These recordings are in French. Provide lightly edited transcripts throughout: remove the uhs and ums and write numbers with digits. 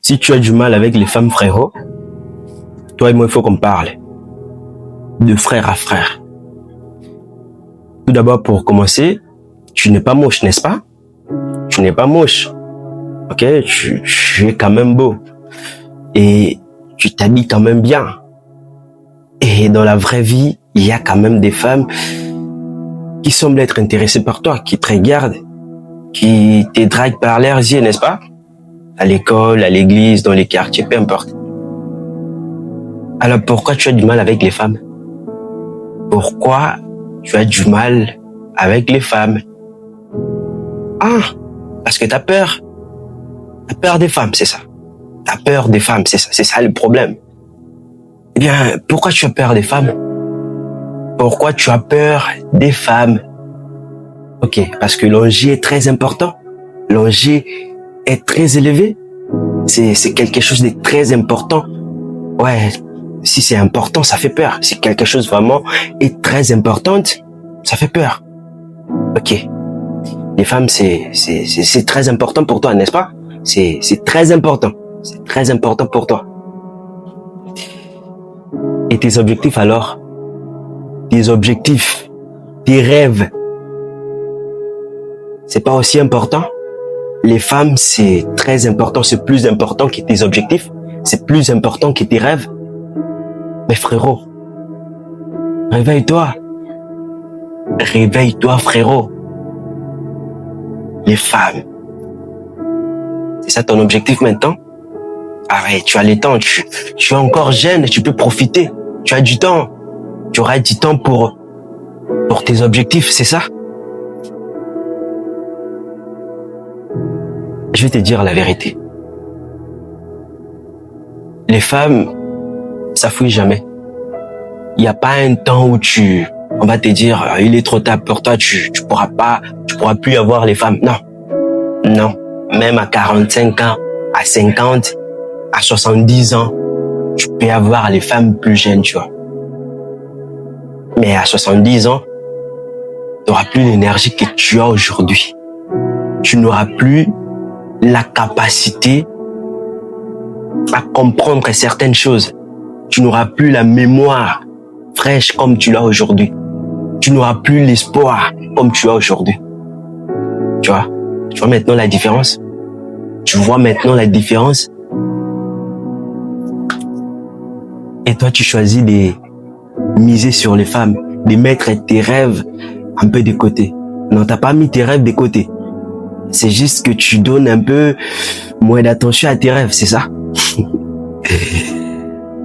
Si tu as du mal avec les femmes, frérot, toi et moi, il faut qu'on parle de frère à frère. Tout d'abord, pour commencer, tu n'es pas moche, n'est-ce pas? Tu n'es pas moche. Ok? Tu es quand même beau. Et tu t'habilles quand même bien. Et dans la vraie vie, il y a quand même des femmes qui semblent être intéressées par toi, qui te regardent, qui te draguent par leurs yeux, n'est-ce pas? À l'école, à l'église, dans les quartiers, peu importe. Alors pourquoi tu as du mal avec les femmes? Pourquoi tu as du mal avec les femmes? Ah, parce que t'as peur. T'as peur des femmes, c'est ça. T'as peur des femmes, c'est ça. C'est ça le problème. Eh bien, pourquoi tu as peur des femmes? Pourquoi tu as peur des femmes? Ok, parce que l'enjeu est très important. L'enjeu est très élevé. C'est quelque chose de très important. Ouais, si c'est important, ça fait peur. Si quelque chose vraiment est très importante, ça fait peur. Ok. Les femmes, c'est très important pour toi, n'est-ce pas? C'est très important. C'est très important pour toi. Et tes objectifs alors? Tes objectifs, tes rêves, c'est pas aussi important? Les femmes, c'est très important, c'est plus important que tes objectifs, c'est plus important que tes rêves. Mais frérot, réveille-toi. Réveille-toi, frérot. Les femmes, c'est ça ton objectif maintenant? Arrête, tu as le temps, tu es encore jeune, tu peux profiter. Tu as du temps. Tu auras du temps pour tes objectifs, c'est ça? Je vais te dire la vérité. Les femmes, ça fouille jamais. Il n'y a pas un temps où on va te dire, il est trop tard pour toi, tu pourras plus avoir les femmes. Non. Non. Même à 45 ans, à 50, à 70 ans, tu peux avoir les femmes plus jeunes, tu vois. Mais à 70 ans, tu n'auras plus l'énergie que tu as aujourd'hui. Tu n'auras plus la capacité à comprendre certaines choses. Tu n'auras plus la mémoire fraîche comme tu l'as aujourd'hui. Tu n'auras plus l'espoir comme tu as aujourd'hui. Tu vois maintenant la différence? Tu vois maintenant la différence? Et toi, tu choisis de miser sur les femmes, de mettre tes rêves un peu de côté. Non, t'as pas mis tes rêves de côté. C'est juste que tu donnes un peu moins d'attention à tes rêves, c'est ça?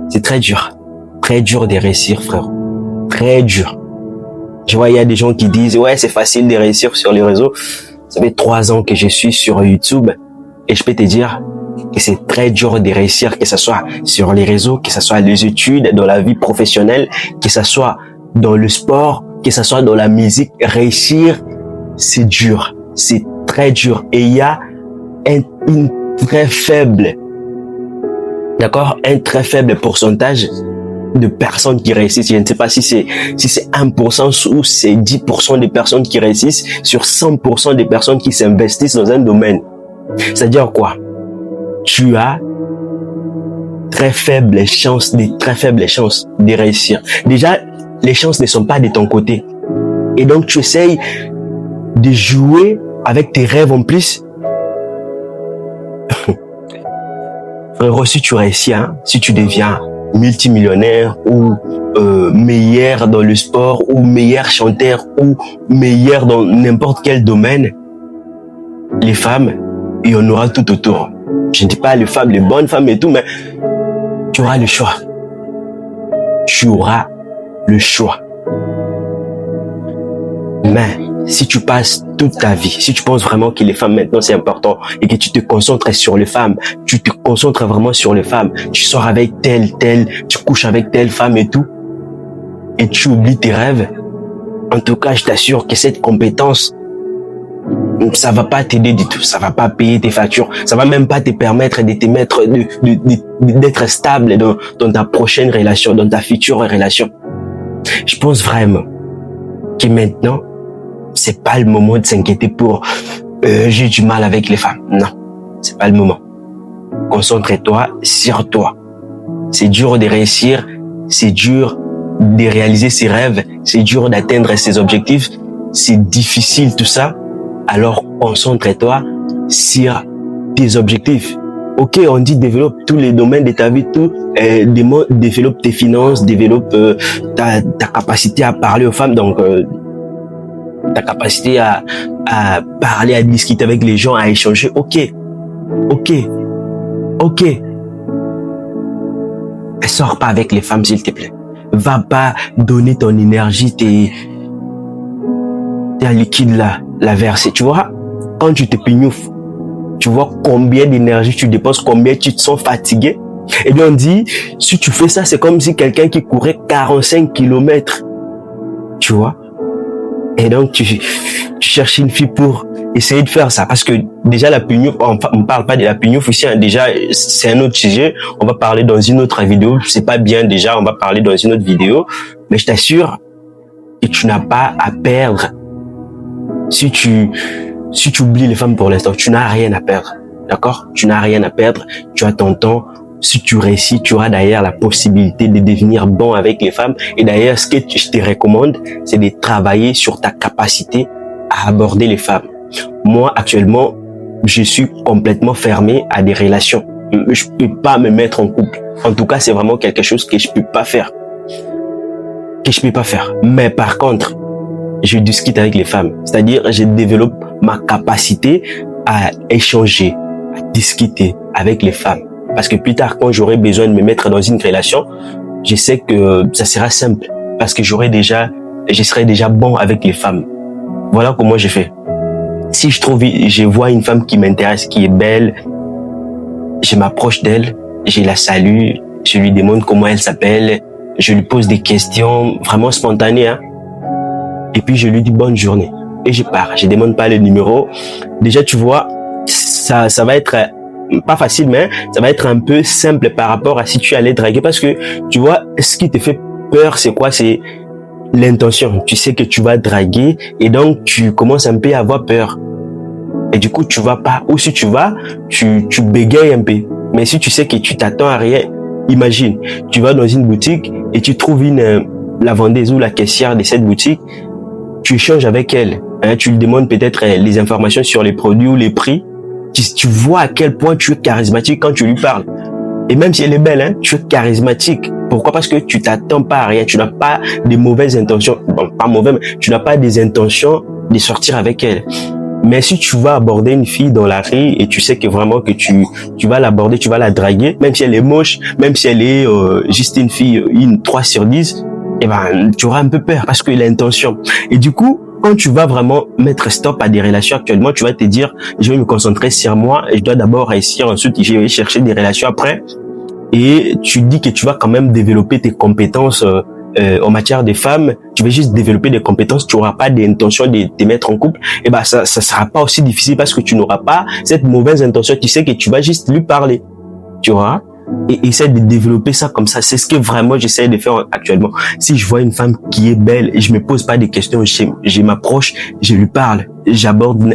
C'est très dur de réussir, frère. Très dur. Je vois, il y a des gens qui disent, ouais, c'est facile de réussir sur les réseaux. Ça fait 3 ans que je suis sur YouTube et je peux te dire que c'est très dur de réussir, que ce soit sur les réseaux, que ce soit les études, dans la vie professionnelle, que ce soit dans le sport, que ce soit dans la musique. Réussir, c'est dur. C'est très dur. Et il y a une très faible, d'accord, un très faible pourcentage de personnes qui réussissent. Je ne sais pas si c'est 1% ou c'est 10% des personnes qui réussissent sur 100% des personnes qui s'investissent dans un domaine. C'est-à-dire quoi? Tu as très faible chance de réussir. Déjà, les chances ne sont pas de ton côté. Et donc, tu essayes de jouer avec tes rêves en plus. Frérot, si tu réussis, si tu deviens multimillionnaire ou meilleur dans le sport ou meilleur chanteur ou meilleur dans n'importe quel domaine, les femmes, il y en aura tout autour. Je ne dis pas les femmes, les bonnes femmes et tout, mais tu auras le choix. Tu auras le choix. Mais si tu passes toute ta vie, si tu penses vraiment que les femmes maintenant c'est important et que tu te concentres sur les femmes, tu te concentres vraiment sur les femmes, tu sors avec telle, tu couches avec telle femme et tout, et tu oublies tes rêves, en tout cas je t'assure que cette compétence, ça va pas t'aider du tout, ça va pas payer tes factures, ça va même pas te permettre de te mettre, d'être stable dans ta prochaine relation, dans ta future relation. Je pense vraiment que maintenant, c'est pas le moment de s'inquiéter pour j'ai du mal avec les femmes. Non, c'est pas le moment. Concentre-toi sur toi. C'est dur de réussir, c'est dur de réaliser ses rêves, c'est dur d'atteindre ses objectifs, c'est difficile tout ça. Alors concentre-toi sur tes objectifs. Ok, on dit développe tous les domaines de ta vie, développe tes finances, développe ta capacité à parler aux femmes, donc ta capacité à parler, à discuter avec les gens, à échanger. Ok. Sors pas avec les femmes, s'il te plaît. Va pas donner ton énergie, tes liquides là, la verser. Tu vois, quand tu te pignoufes, tu vois combien d'énergie tu dépenses, combien tu te sens fatigué. Et bien on dit, si tu fais ça, c'est comme si quelqu'un qui courait 45 kilomètres. Tu vois. Et donc tu cherches une fille pour essayer de faire ça. Parce que déjà la pignouf, on parle pas de la pignouf ici, hein. Déjà c'est un autre sujet. On va parler dans une autre vidéo. C'est pas bien déjà, on va parler dans une autre vidéo. Mais je t'assure que tu n'as pas à perdre. Si tu oublies les femmes pour l'instant, tu n'as rien à perdre. D'accord? Tu n'as rien à perdre. Tu as ton temps. Si tu réussis, tu auras d'ailleurs la possibilité de devenir bon avec les femmes. Et d'ailleurs, ce que je te recommande, c'est de travailler sur ta capacité à aborder les femmes. Moi, actuellement, je suis complètement fermé à des relations. Je peux pas me mettre en couple. En tout cas, c'est vraiment quelque chose que je peux pas faire. Mais par contre, je discute avec les femmes. C'est-à-dire, je développe ma capacité à échanger, à discuter avec les femmes. Parce que plus tard, quand j'aurai besoin de me mettre dans une relation, je sais que ça sera simple. Parce que je serai déjà bon avec les femmes. Voilà comment je fais. Si je vois une femme qui m'intéresse, qui est belle, je m'approche d'elle, je la salue, je lui demande comment elle s'appelle, je lui pose des questions vraiment spontanées, hein. Et puis je lui dis bonne journée. Et je pars. Je demande pas le numéro. Déjà, tu vois, ça va être pas facile, mais ça va être un peu simple par rapport à si tu allais draguer. Parce que, tu vois, ce qui te fait peur, c'est quoi? C'est l'intention. Tu sais que tu vas draguer et donc tu commences un peu à avoir peur. Et du coup, tu vas pas. Ou si tu vas, tu bégayes un peu. Mais si tu sais que tu t'attends à rien, imagine, tu vas dans une boutique et tu trouves la vendeuse ou la caissière de cette boutique. Tu échanges avec elle, hein, tu lui demandes peut-être les informations sur les produits ou les prix. Tu vois à quel point tu es charismatique quand tu lui parles. Et même si elle est belle, hein, tu es charismatique. Pourquoi? Parce que tu t'attends pas à rien. Tu n'as pas de mauvaises intentions. Bon, pas mauvaises, mais tu n'as pas des intentions de sortir avec elle. Mais si tu vas aborder une fille dans la rue et tu sais que vraiment que tu vas l'aborder, tu vas la draguer, même si elle est moche, même si elle est juste une fille, une 3 sur 10, eh ben, tu auras un peu peur parce que l'intention. Et du coup, quand tu vas vraiment mettre stop à des relations actuellement, tu vas te dire, je vais me concentrer sur moi et je dois d'abord réussir, ensuite je vais chercher des relations après. Et tu dis que tu vas quand même développer tes compétences en matière de femmes, tu vas juste développer des compétences, tu n'auras pas d'intention de te mettre en couple, et ben ça sera pas aussi difficile parce que tu n'auras pas cette mauvaise intention, tu sais que tu vas juste lui parler, tu vois. Et essaie de développer ça comme ça. C'est ce que vraiment j'essaie de faire actuellement. Si je vois une femme qui est belle et je me pose pas des questions, je m'approche, je lui parle,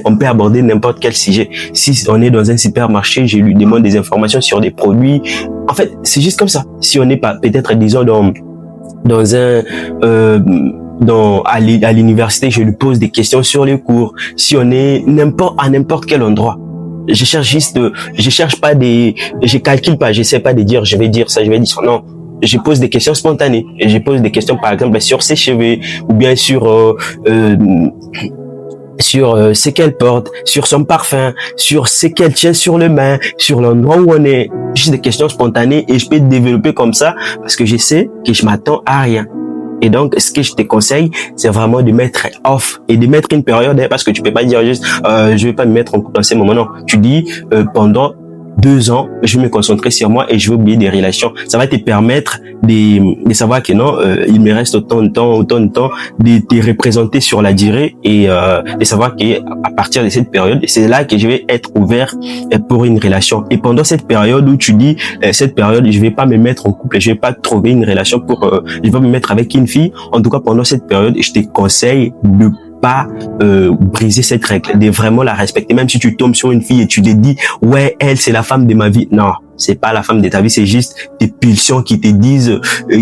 on peut aborder n'importe quel sujet. Si on est dans un supermarché, je lui demande des informations sur des produits. En fait, c'est juste comme ça. Si on n'est pas, peut-être, disons, à l'université, je lui pose des questions sur les cours. Si on est à n'importe quel endroit. Je calcule pas, j'essaie pas de dire, je vais dire ça, je vais dire ça. Non. Je pose des questions spontanées. Et je pose des questions, par exemple, sur ses cheveux, ou bien sur ce qu'elle porte, sur son parfum, sur ce qu'elle tient sur les mains, sur l'endroit où on est. Juste des questions spontanées et je peux développer comme ça parce que je sais que je m'attends à rien. Et donc, ce que je te conseille, c'est vraiment de mettre off et de mettre une période, hein, parce que tu peux pas dire juste, je vais pas me mettre en couple dans ces moments. Non, tu dis, pendant 2 ans, je vais me concentrer sur moi et je vais oublier des relations. Ça va te permettre de savoir que non, il me reste autant de temps, de te représenter sur la durée et de savoir que à partir de cette période, c'est là que je vais être ouvert pour une relation. Et pendant cette période où tu dis, cette période, je vais pas me mettre en couple, je vais pas trouver une relation je vais me mettre avec une fille. En tout cas, pendant cette période, je te conseille de pas briser cette règle, de vraiment la respecter. Même si tu tombes sur une fille et tu te dis, ouais, elle, c'est la femme de ma vie. Non, c'est pas la femme de ta vie, c'est juste tes pulsions qui te disent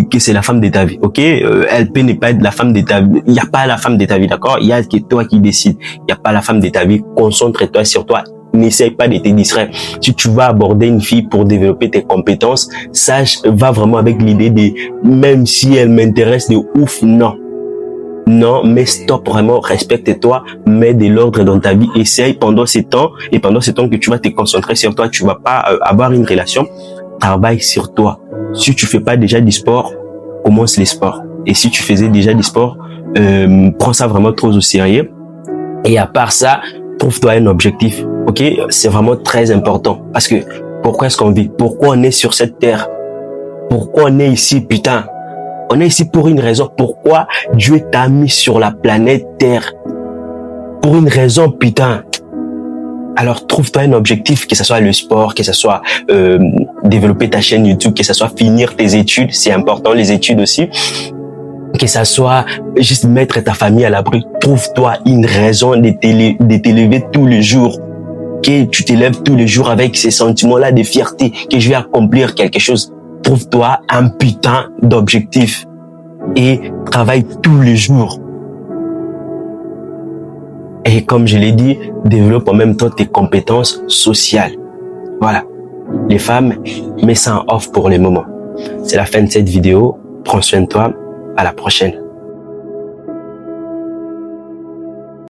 que c'est la femme de ta vie, ok? Elle peut ne pas être la femme de ta vie. Il n'y a pas la femme de ta vie, d'accord? Il y a que toi qui décides. Il n'y a pas la femme de ta vie. Concentre-toi sur toi. N'essaye pas de te distraire. Si tu vas aborder une fille pour développer tes compétences, sache, va vraiment avec l'idée de, même si elle m'intéresse de ouf, non. Non, mais stop, vraiment, respecte-toi, mets de l'ordre dans ta vie, essaye pendant ces temps, et pendant ce temps que tu vas te concentrer sur toi, tu vas pas avoir une relation, travaille sur toi. Si tu fais pas déjà du sport, commence les sports. Et si tu faisais déjà du sport, prends ça vraiment trop au sérieux. Et à part ça, trouve-toi un objectif, ok? C'est vraiment très important. Parce que, pourquoi est-ce qu'on vit? Pourquoi on est sur cette terre? Pourquoi on est ici, putain? On est ici pour une raison. Pourquoi Dieu t'a mis sur la planète Terre? Pour une raison, putain. Alors, trouve-toi un objectif, que ce soit le sport, que ce soit développer ta chaîne YouTube, que ce soit finir tes études. C'est important, les études aussi. Que ça soit juste mettre ta famille à l'abri. Trouve-toi une raison de t'élever tous les jours. Que tu t'élèves tous les jours avec ces sentiments-là de fierté, que je vais accomplir quelque chose. Trouve-toi un putain d'objectif et travaille tous les jours. Et comme je l'ai dit, développe en même temps tes compétences sociales. Voilà. Les femmes, mets ça en off pour le moment. C'est la fin de cette vidéo. Prends soin de toi. À la prochaine.